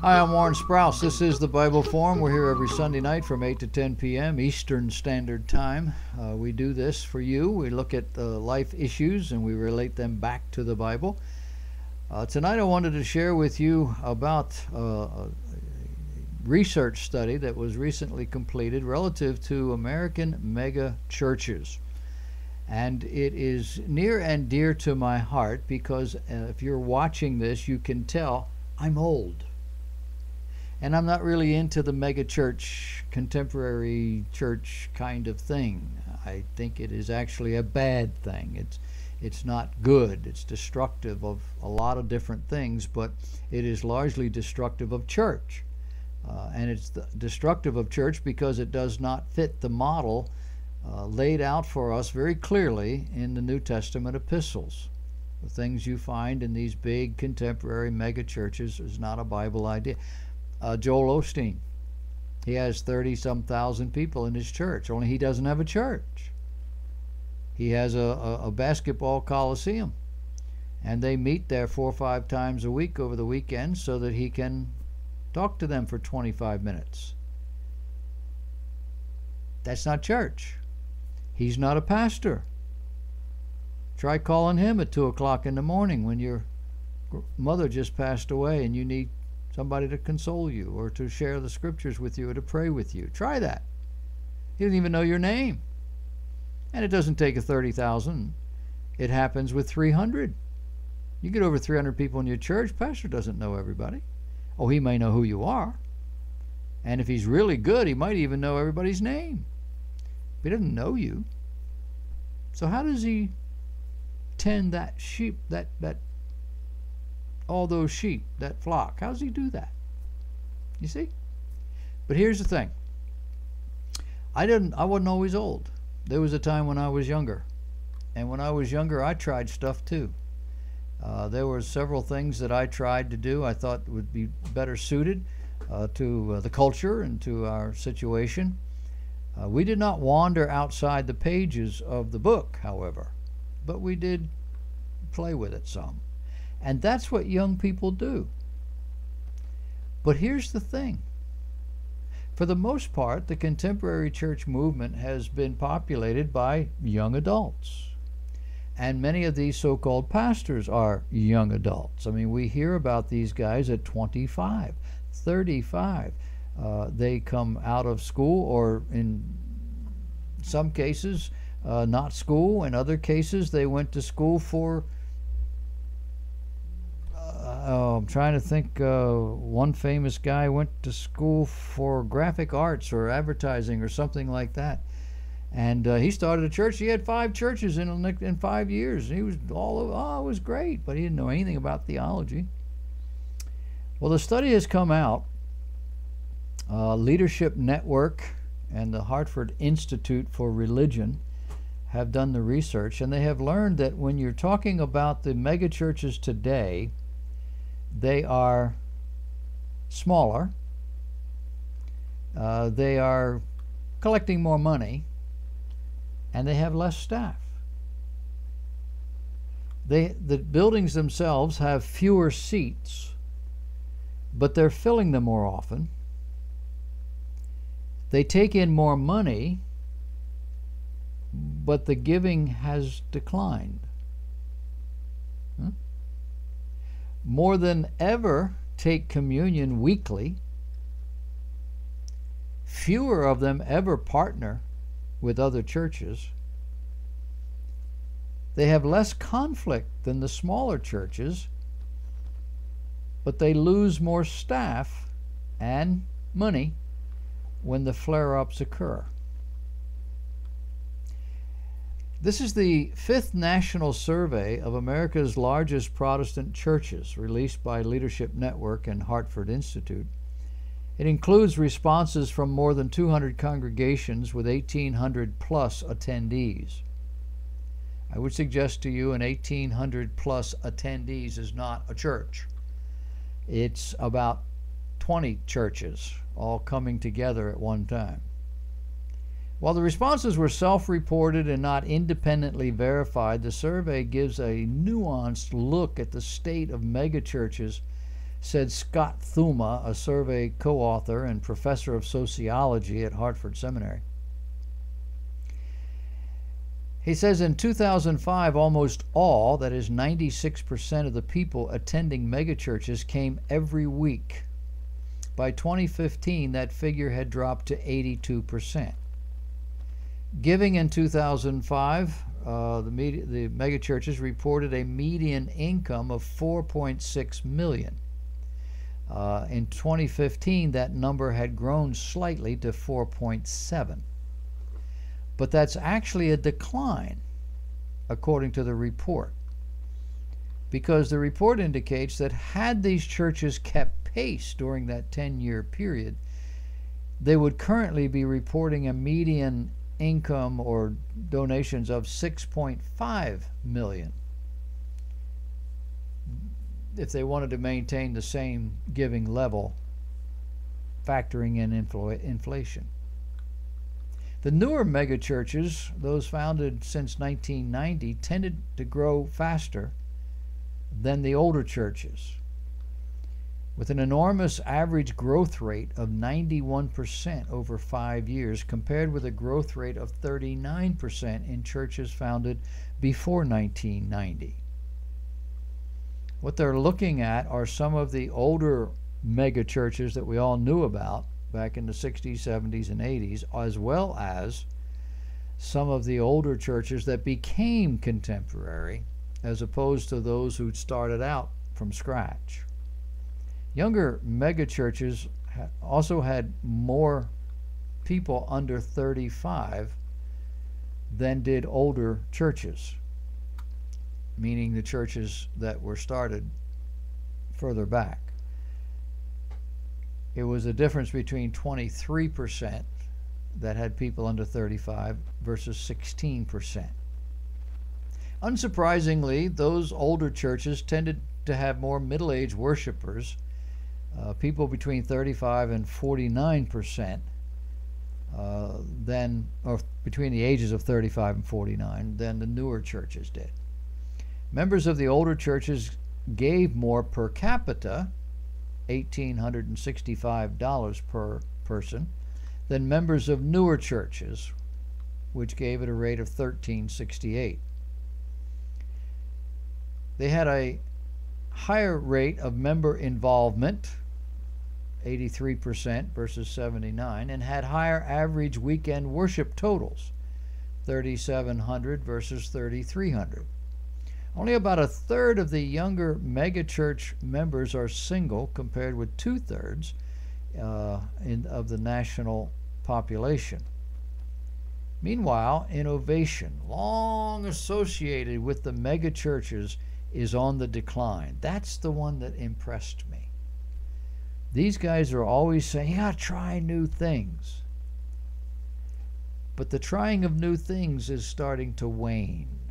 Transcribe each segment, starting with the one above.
Hi, I'm Warren Sprouse. This is the Bible Forum. We're here every Sunday night from 8 to 10 p.m. Eastern Standard Time. We do this for you. We look at life issues and we relate them back to the Bible. Tonight I wanted to share with you about a research study that was recently completed relative to American MegaChurches. And it is near and dear to my heart because if you're watching this, you can tell I'm old. And I'm not really into the megachurch, contemporary church kind of thing. I think it is actually a bad thing. It's not good. It's destructive of a lot of different things, but it is largely destructive of church. And it's destructive of church because it does not fit the model laid out for us very clearly in the New Testament epistles. The things you find in these big contemporary megachurches is not a Bible idea. Joel Osteen, he has 30-some thousand people in his church, only he doesn't have a church. He has a basketball coliseum, and they meet there 4 or 5 times a week over the weekend so that he can talk to them for 25 minutes. That's not church. He's not a pastor. Try calling him at 2 o'clock in the morning when your mother just passed away and you need somebody to console you or to share the scriptures with you or to pray with you. Try that. He doesn't even know your name. And it doesn't take a 30,000. It happens with 300. You get over 300 people in your church, pastor doesn't know everybody. Oh, he may know who you are. And if he's really good, he might even know everybody's name. But he doesn't know you. So how does he tend that sheep, that all those sheep, that flock? How does he do that? You see? But here's the thing. I wasn't always old. There was a time when I was younger. And when I was younger, I tried stuff too. There were several things that I tried to do I thought would be better suited to the culture and to our situation. We did not wander outside the pages of the book, however, but we did play with it some. And that's what young people do. But here's the thing. For the most part, the contemporary church movement has been populated by young adults. And many of these so-called pastors are young adults. I mean, we hear about these guys at 25, 35. They come out of school, or in some cases, not school. In other cases, they went to school for I'm trying to think. One famous guy went to school for graphic arts or advertising or something like that, and he started a church. He had 5 churches in 5 years. He was all over. Oh, it was great, but he didn't know anything about theology. Well, the study has come out. Leadership Network and the Hartford Institute for Religion have done the research, and they have learned that when you're talking about the megachurches today, they are smaller, they are collecting more money, and they have less staff. The buildings themselves have fewer seats, but they're filling them more often. They take in more money, but the giving has declined. More than ever take communion weekly. Fewer of them ever partner with other churches. They have less conflict than the smaller churches, but they lose more staff and money when the flare-ups occur. This is the 5th national survey of America's largest Protestant churches, released by Leadership Network and Hartford Institute. It includes responses from more than 200 congregations with 1,800 plus attendees. I would suggest to you an 1,800 plus attendees is not a church. It's about 20 churches all coming together at one time. While the responses were self-reported and not independently verified, the survey gives a nuanced look at the state of megachurches said Scott Thuma, a survey co-author and professor of sociology at Hartford Seminary. He says in 2005, almost all, that is 96% of the people attending megachurches came every week. By 2015, that figure had dropped to 82%. Giving in 2005, the megachurches reported a median income of $4.6 million. In 2015, that number had grown slightly to 4.7. But that's actually a decline, according to the report, because the report indicates that had these churches kept pace during that 10-year period, they would currently be reporting a median income or donations of $6.5 million if they wanted to maintain the same giving level, factoring in inflation. The newer megachurches, those founded since 1990, tended to grow faster than the older churches, with an enormous average growth rate of 91% over 5 years, compared with a growth rate of 39% in churches founded before 1990. What they're looking at are some of the older megachurches that we all knew about back in the 60s, 70s, and 80s, as well as some of the older churches that became contemporary, as opposed to those who started out from scratch. Younger megachurches also had more people under 35 than did older churches, meaning the churches that were started further back. It was a difference between 23% that had people under 35 versus 16%. Unsurprisingly, those older churches tended to have more middle-aged worshipers, people between 35 and 49%, or between the ages of 35 and 49, than the newer churches did. Members of the older churches gave more per capita, $1,865 per person, than members of newer churches, which gave it a rate of $1,368. They had a higher rate of member involvement, 83% versus 79%, and had higher average weekend worship totals, 3,700 versus 3,300. Only about a third of the younger megachurch members are single, compared with 2/3 of the national population. Meanwhile, innovation, long associated with the megachurches, is on the decline. That's the one that impressed me. These guys are always saying, yeah, try new things. But the trying of new things is starting to wane.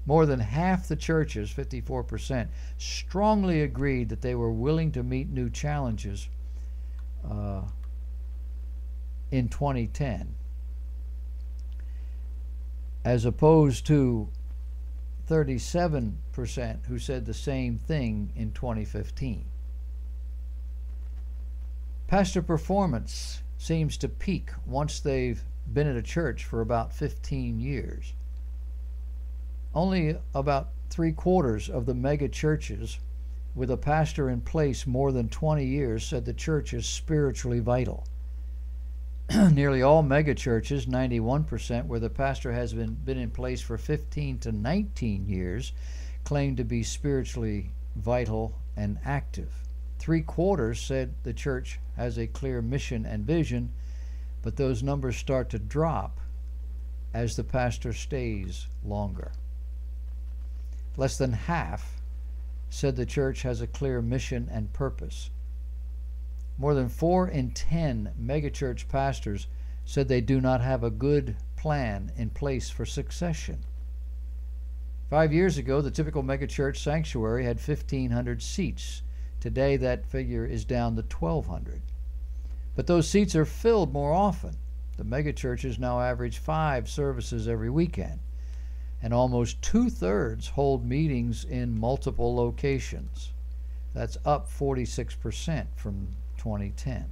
More than half the churches, 54%, strongly agreed that they were willing to meet new challenges in 2010, as opposed to 37% who said the same thing in 2015. Pastor performance seems to peak once they've been at a church for about 15 years. Only about 3/4 of the mega churches with a pastor in place more than 20 years said the church is spiritually vital. Nearly all mega churches, 91%, where the pastor has been in place for 15 to 19 years, claim to be spiritually vital and active. 3/4 said the church has a clear mission and vision, but those numbers start to drop as the pastor stays longer. Less than half said the church has a clear mission and purpose. More than 4 in 10 megachurch pastors said they do not have a good plan in place for succession. 5 years ago, the typical megachurch sanctuary had 1,500 seats. Today, that figure is down to 1,200. But those seats are filled more often. The megachurches now average 5 services every weekend, and almost 2/3 hold meetings in multiple locations. That's up 46% from 2010.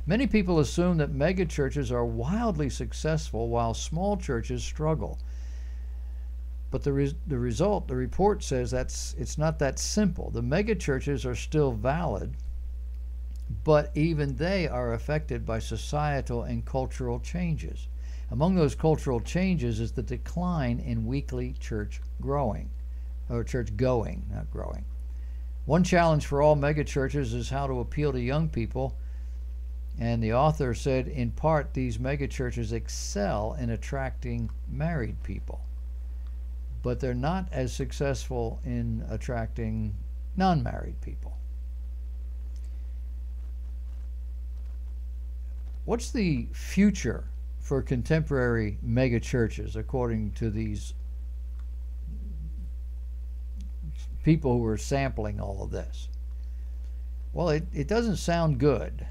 Many people assume that megachurches are wildly successful while small churches struggle. But the report says it's not that simple. The megachurches are still valid, but even they are affected by societal and cultural changes. Among those cultural changes is the decline in weekly church going, not growing. One challenge for all megachurches is how to appeal to young people, and the author said, in part, these megachurches excel in attracting married people, but they're not as successful in attracting non-married people. What's the future for contemporary megachurches, according to these people who are sampling all of this? Well, it doesn't sound good.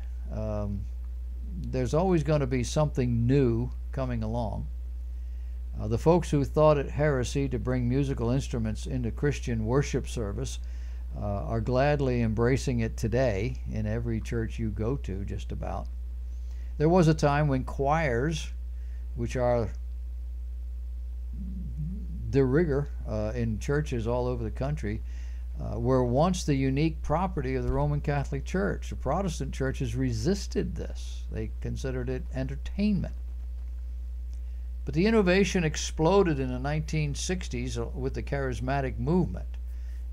There's always going to be something new coming along. The folks who thought it heresy to bring musical instruments into Christian worship service are gladly embracing it today in every church you go to, just about. There was a time when choirs, which are de rigueur in churches all over the country, were once the unique property of the Roman Catholic Church. The Protestant churches resisted this. They considered it entertainment. But the innovation exploded in the 1960s with the charismatic movement.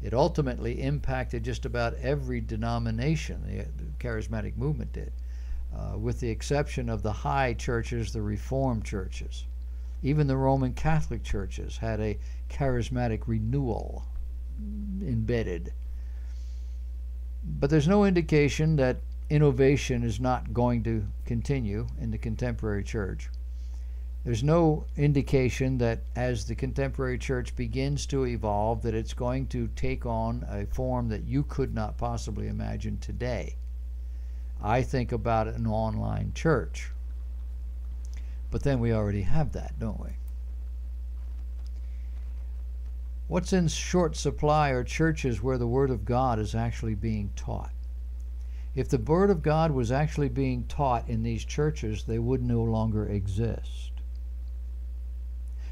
It ultimately impacted just about every denomination, the charismatic movement did, with the exception of the high churches, the Reformed churches. Even the Roman Catholic churches had a charismatic renewal embedded. But there's no indication that innovation is not going to continue in the contemporary church. There's no indication that as the contemporary church begins to evolve, that it's going to take on a form that you could not possibly imagine today. I think about an online church. But then we already have that, don't we? What's in short supply are churches where the Word of God is actually being taught. If the Word of God was actually being taught in these churches, they would no longer exist.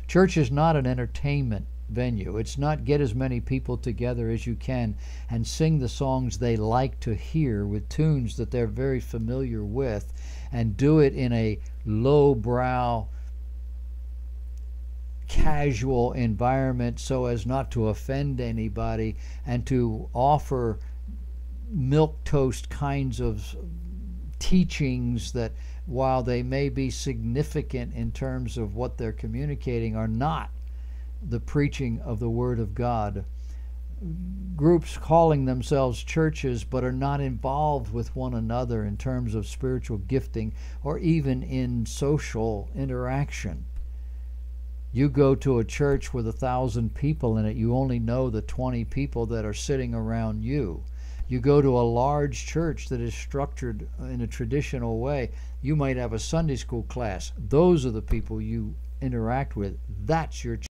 Church is not an entertainment venue. It's not get as many people together as you can and sing the songs they like to hear with tunes that they're very familiar with, and do it in a lowbrow, casual environment so as not to offend anybody, and to offer milquetoast kinds of teachings that, while they may be significant in terms of what they're communicating, are not the preaching of the Word of God. Groups calling themselves churches but are not involved with one another in terms of spiritual gifting or even in social interaction. You go to a church with 1,000 people in it, you only know the 20 people that are sitting around you. You go to a large church that is structured in a traditional way, you might have a Sunday school class. Those are the people you interact with. That's your church.